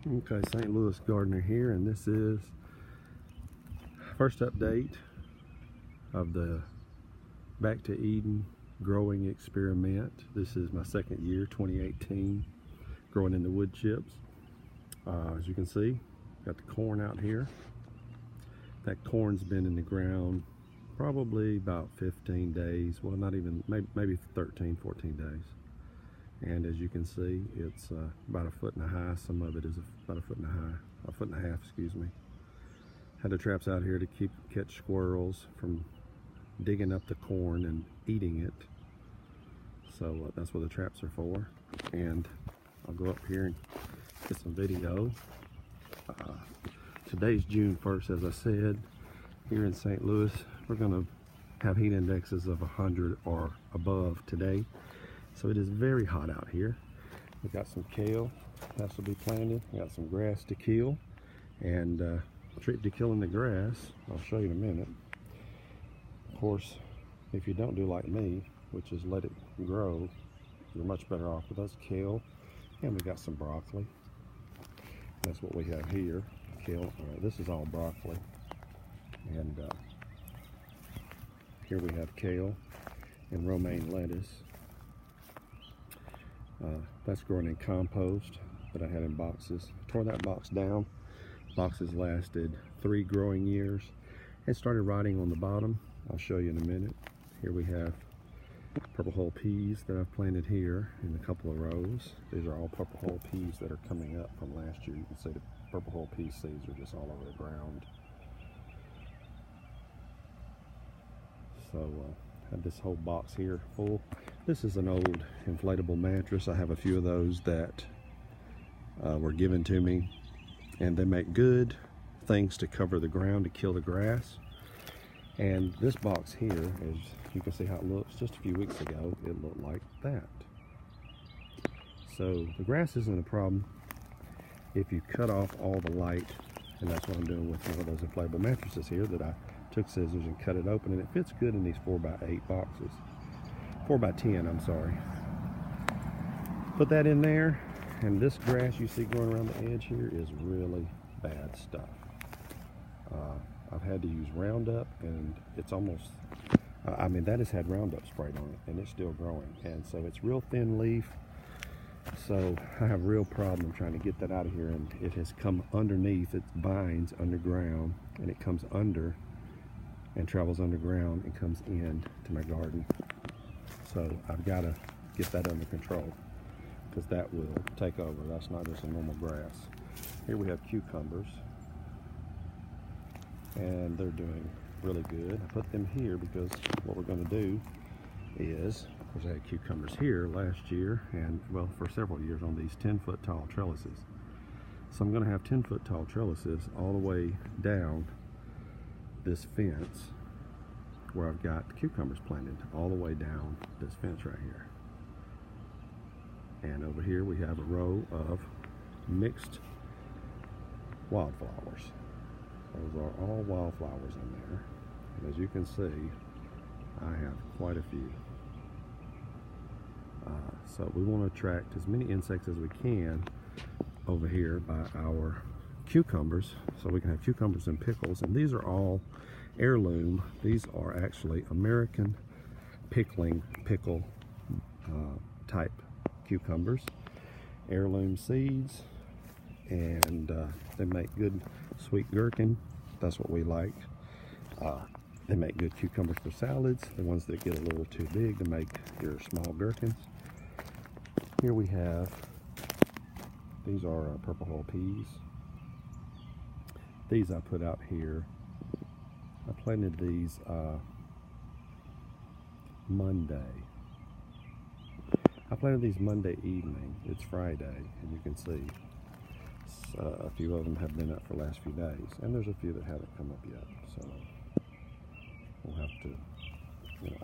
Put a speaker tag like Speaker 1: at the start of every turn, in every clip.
Speaker 1: Okay, St. Louis gardener here, and this is first update of the Back to Eden growing experiment. This is my second year, 2018, growing in the wood chips. As you can see, got the corn out here. That corn's been in the ground probably about 15 days. Well, not even, maybe 13, 14 days. And as you can see, it's about 1.5 foot high. Some of it is about 1.5 foot high, 1.5 foot, excuse me. Had the traps out here to catch squirrels from digging up the corn and eating it. So that's what the traps are for. And I'll go up here and get some video. Today's June 1st, as I said. Here in St. Louis, we're going to have heat indexes of 100 or above today. So it is very hot out here. We've got some kale that will be planted. We got some grass to kill. And trick to killing the grass, I'll show you in a minute. Of course, if you don't do like me, which is let it grow, you're much better off with us kale. And we got some broccoli. That's what we have here. Kale. This is all broccoli. And here we have kale and romaine lettuce. That's growing in compost that I had in boxes. Tore that box down. Boxes lasted 3 growing years and started rotting on the bottom. I'll show you in a minute. Here we have purple hull peas that I've planted here in a couple of rows. These are all purple hull peas that are coming up from last year. You can see the purple hull pea seeds are just all over the ground. So have this whole box here full. This is an old inflatable mattress. I have a few of those that were given to me, and they make good things to cover the ground to kill the grass. And this box here, as you can see how it looks, just a few weeks ago it looked like that. So the grass isn't a problem if you cut off all the light, and that's what I'm doing with one of those inflatable mattresses here that I took scissors and cut it open, and it fits good in these 4x8 boxes. 4x10, I'm sorry. Put that in there, and this grass you see growing around the edge here is really bad stuff. I've had to use Roundup, and it's almost, I mean, that has had Roundup sprayed on it, and it's still growing. And so it's real thin leaf, so I have a real problem trying to get that out of here, and it has come underneath. It binds underground, and it comes under and travels underground and comes in to my garden. So I've got to get that under control, because that will take over. That's not just a normal grass. Here we have cucumbers, and they're doing really good. I put them here because what we're going to do is, of course I had cucumbers here last year, and well, for several years on these 10-foot tall trellises. So I'm going to have 10-foot tall trellises all the way down this fence where I've got cucumbers planted all the way down this fence right here. And over here we have a row of mixed wildflowers. Those are all wildflowers in there. And as you can see, I have quite a few. So we want to attract as many insects as we can over here by our cucumbers, so we can have cucumbers and pickles. And these are all heirloom. These are actually American pickle type cucumbers, heirloom seeds, and they make good sweet gherkin. That's what we like. They make good cucumbers for salads, the ones that get a little too big to make your small gherkins. Here we have, these are purple hull peas. These I put out here. I planted these Monday. I planted these Monday evening. It's Friday, and you can see a few of them have been up for the last few days, and there's a few that haven't come up yet. So we'll have to,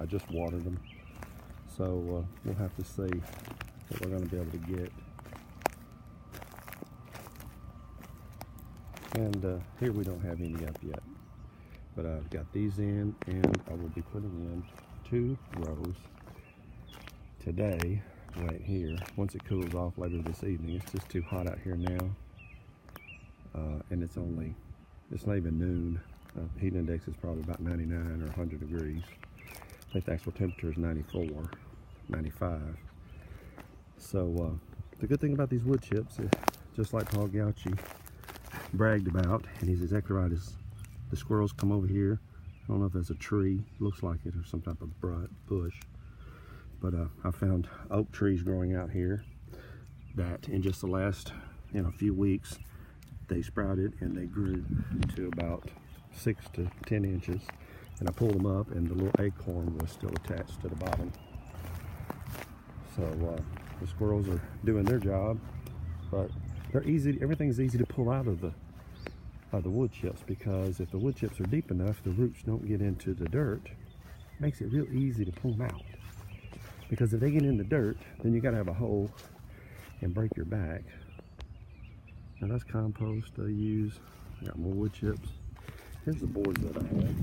Speaker 1: I just watered them. So we'll have to see what we're going to be able to get. And here we don't have any up yet, but I've got these in, and I will be putting in 2 rows today right here once it cools off later this evening. It's just too hot out here now. and it's not even noon. Heat index is probably about 99 or 100 degrees. I think the actual temperature is 94, 95. So the good thing about these wood chips is, just like Paul Gauchi bragged about, and he's exactly right, is the squirrels come over here. I don't know if that's a tree, looks like it, or some type of bush. But I found oak trees growing out here that in just the last few weeks, they sprouted and they grew to about 6 to 10 inches. And I pulled them up and the little acorn was still attached to the bottom. So the squirrels are doing their job, but they're easy. Everything's easy to pull out of the wood chips, because if the wood chips are deep enough, the roots don't get into the dirt. It makes it real easy to pull them out. Because if they get in the dirt, then you got to have a hoe and break your back. Now that's compost I use. I got more wood chips. Here's the boards that I have.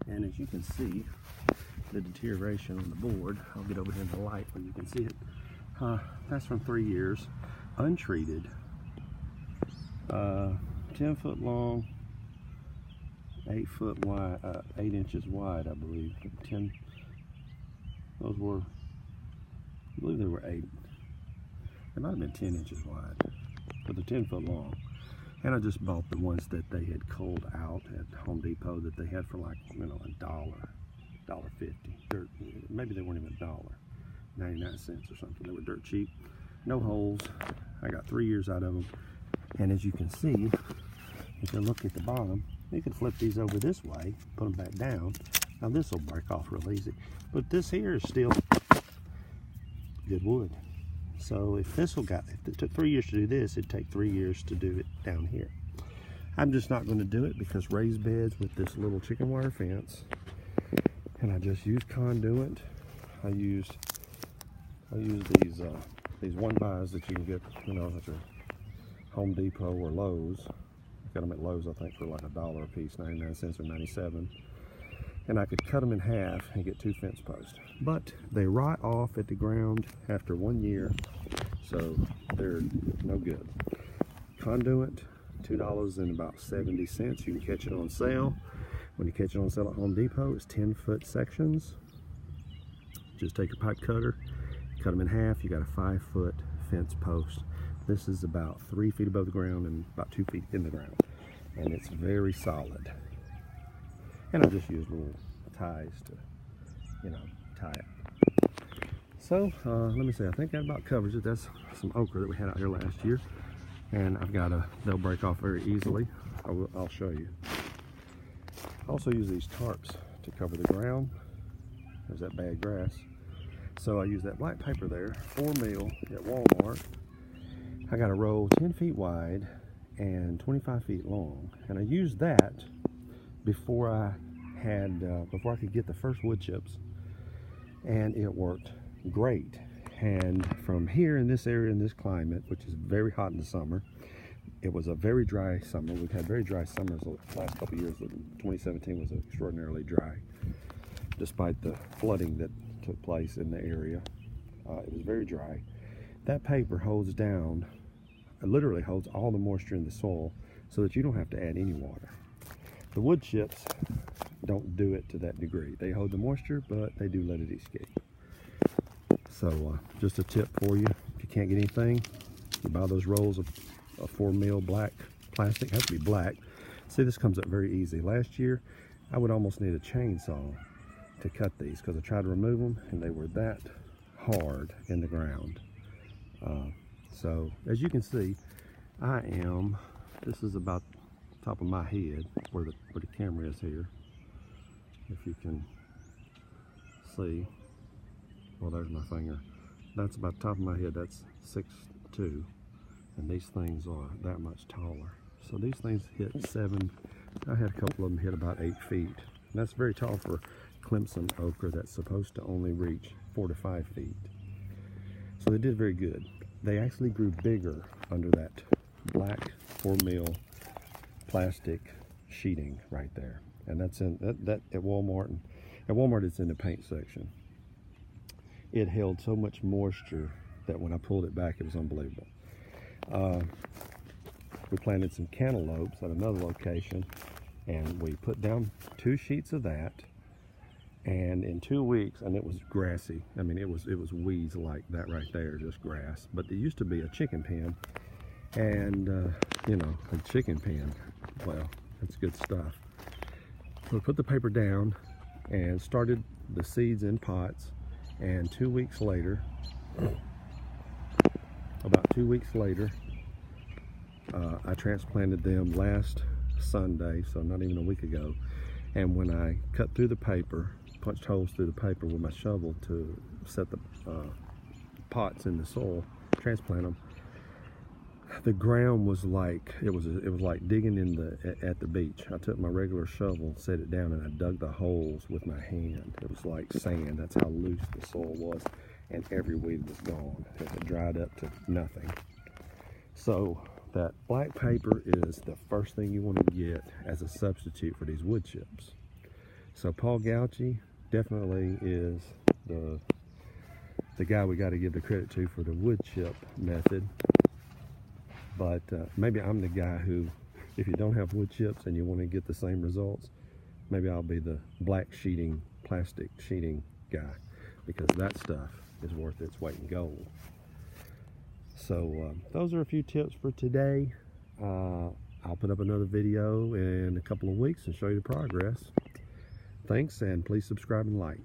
Speaker 1: And as you can see, the deterioration on the board, I'll get over here in the light where you can see it. That's from 3 years, untreated. 10 foot long, 8 foot wide, 8 inches wide, I believe. Those were, I believe they were 8. They might have been 10 inches wide, but they're 10 foot long. And I just bought the ones that they had culled out at Home Depot that they had for like, $1.50. Dirt, maybe they weren't even $1, 99 cents or something. They were dirt cheap, no holes. I got 3 years out of them. And as you can see, if you look at the bottom, you can flip these over this way, put them back down. Now this will break off real easy, but this here is still good wood. So if it took 3 years to do this, it'd take 3 years to do it down here. I'm just not going to do it because raised beds with this little chicken wire fence, and I just used conduit. I used these one buys that you can get, at your Home Depot or Lowe's. I got them at Lowe's, I think, for like $1 a piece, 99 cents or 97. And I could cut them in half and get 2 fence posts. But they rot off at the ground after 1 year, so they're no good. Conduit, $2 and about 70 cents. You can catch it on sale. When you catch it on sale at Home Depot, it's 10-foot sections. Just take your pipe cutter, cut them in half. You got a 5-foot fence post. This is about 3 feet above the ground and about 2 feet in the ground, and it's very solid. And I just use little ties to, tie it. So let me see, I think that about covers it. That's some okra that we had out here last year, and they'll break off very easily. I'll show you. I also use these tarps to cover the ground. There's that bad grass. So I use that black paper there, 4 mil at Walmart. I got a roll 10 feet wide and 25 feet long, and I used that before I could get the first wood chips, and it worked great. And from here in this area, in this climate, which is very hot in the summer, it was a very dry summer. We've had very dry summers the last couple of years. 2017 was extraordinarily dry, despite the flooding that took place in the area. It was very dry. That paper holds down, it literally holds all the moisture in the soil so that you don't have to add any water. The wood chips don't do it to that degree. They hold the moisture, but they do let it escape. So just a tip for you: if you can't get anything, you buy those rolls of 4 mil black plastic. It has to be black. See, this comes up very easy. Last year, I would almost need a chainsaw to cut these because I tried to remove them and they were that hard in the ground. So as you can see, this is about the top of my head where the camera is here. If you can see, well, there's my finger. That's about the top of my head. That's 6'2", and these things are that much taller. So these things hit 7. I had a couple of them hit about 8 feet. And that's very tall for Clemson okra that's supposed to only reach 4 to 5 feet. So they did very good. They actually grew bigger under that black 4 mil plastic sheeting right there. And that's in that at Walmart. At Walmart, it's in the paint section. It held so much moisture that when I pulled it back, it was unbelievable. We planted some cantaloupes at another location, and we put down 2 sheets of that. And in 2 weeks, and it was grassy. I mean, it was weeds like that right there, just grass. But it used to be a chicken pen, and you know, a chicken pen. Well, it's good stuff. So we put the paper down and started the seeds in pots. And 2 weeks later, about 2 weeks later, I transplanted them last Sunday, so not even a week ago. And when I cut through the paper, punched holes through the paper with my shovel to set the pots in the soil, transplant them, the ground was like, it was like digging in at the beach. I took my regular shovel, set it down, and I dug the holes with my hand. It was like sand. That's how loose the soil was, and every weed was gone. It had dried up to nothing. So that black paper is the first thing you want to get as a substitute for these wood chips. So Paul Gauchi definitely is the guy we got to give the credit to for the wood chip method. But maybe I'm the guy who, if you don't have wood chips and you want to get the same results, maybe I'll be the black sheeting, plastic sheeting guy, because that stuff is worth its weight in gold. So those are a few tips for today. I'll put up another video in a couple of weeks and show you the progress. Thanks, and please subscribe and like.